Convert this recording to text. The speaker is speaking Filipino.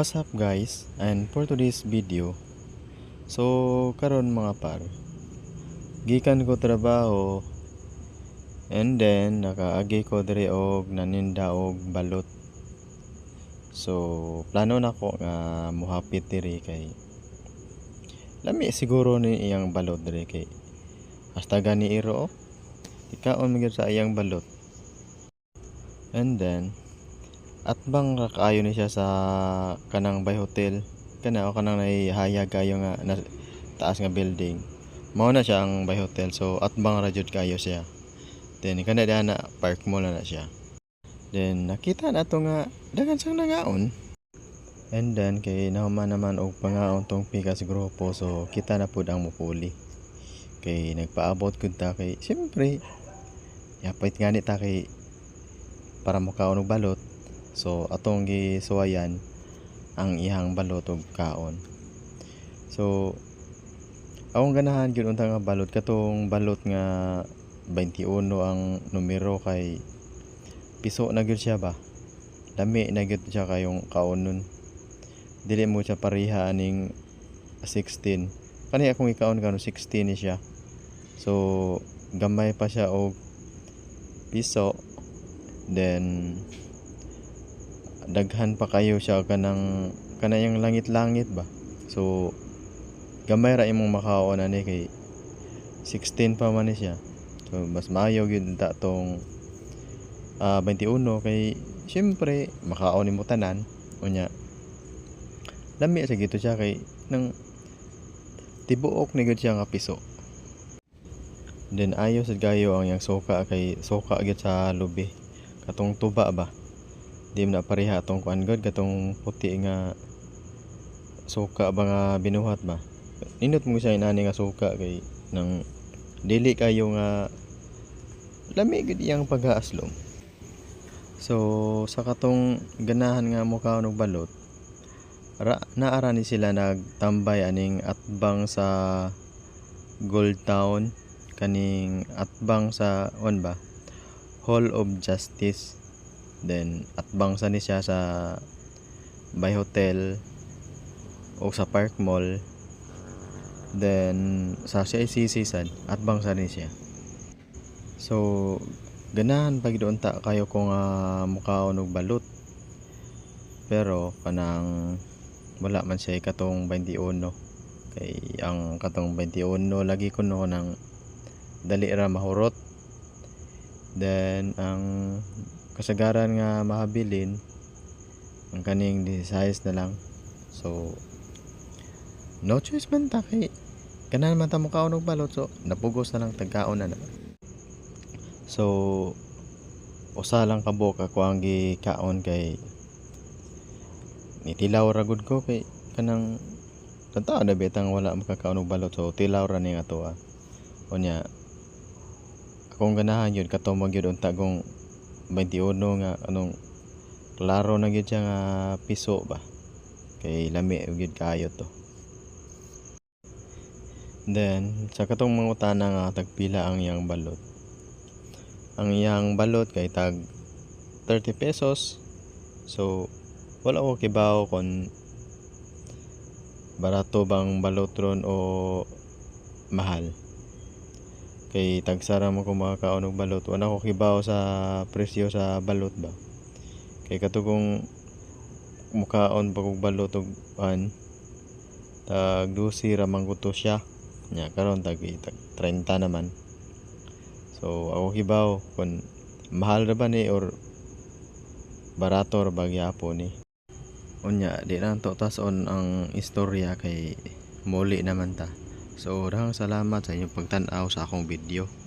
What's up guys, and for today's video, so karon mga par, gikan ko trabaho and then nakaagi ko diri og naninda og balot. So plano nako nga muhapit diri kay lami siguro ni iyang balot diri kay hasta gani iro ikaon mi sa iyang balot. And then at bang kakaayo ni siya sa kanang bay hotel kana o kanang naihayag kayo nga na, taas nga building mao na siya ang bay hotel. So at bang radyod kayo siya, then kana diha na park mo na siya, then nakita na to nga dagan siyang nangaon. And then kay nahuman naman og pangaon tong pikas grupo, so kita na pud ang mupuli kay nagpaabot gud ta kay siyempre yapait ngani ta kay para makaon og balot. So atong gisuwayan ang ihang balot og kaon. So akong ganahan gyud unta nga balot katong balot nga 21 ang numero kay piso na gyud siya ba. Lami na gyud siya kayong kaon nun. Dili mo siya pareha aning 16. Kani akong ikaon karon 16 ni siya. So gamay pa siya og piso. Then daghan pa kayo siya kanayang langit-langit ba. So gamay ra imong makaon ani kay 16 pa man ni siya. So mas maayo gyud ta tong 21 kay syempre makaon nimo tanan unya. Lami sa gito siya kay nang tibuok ni gyud siya nga piso. Then ayo sad gayo ang yang soka kay soka gyud sa lubi katong tuba ba. Di na pareha atong kuan god katong puti nga suka ba nga binuhat ba. Nindot mo siya inani nga suka kay nang dili kayo nga lami gid iyang pag-aaslom. So sa katong ganahan nga mukaon og balot, naara ni sila nagtambay aning atbang sa Gold Town kaning atbang sa ba Hall of Justice. Then atbang sa ni siya sa Bay Hotel o sa Park Mall. Then sa CICC sad atbang sa ni siya. So ganahan pag doon ta kayo kung mukaon og balot. Pero kanang wala man siya katong 21 kay ang katong 21 lagi ko no nang dali ra mahurot. Then ang kasagaran nga mahabilin ang kaning size na lang. So no choice man ta kay kanan man ta mukaon og balot, so napugos na lang tagkaon na. So usa lang kabok ako ang gikaon kay nitilaw ra gud ko kay kanang tanta na betang wala makakaon og balot, so tilaw ra ning ato unya. Akong ganahan yun katong gyud unta gong 21 nga anong klaro na gyud siya nga piso ba kay lami gyud kayo to. Then sa katong mangutana nga tagpila ang iyang balot, ang iyang balot kay tag 30 pesos. So wala ko kibaw kon barato bang balot ron o mahal. Kay tagsara mo kung makakaon og balot, wala ko kibaw sa presyo sa balot ba. Kay katugong mukaon pag og balot og tag 12 ra man kuto siya nya karon tag 30 naman. So ako kibaw kun mahal ra ba ni or barato ra ba gyapon ni. Unya di na to tason ang istorya kay muli naman ta. So, salamat sa inyong pagtan-aw sa akong video.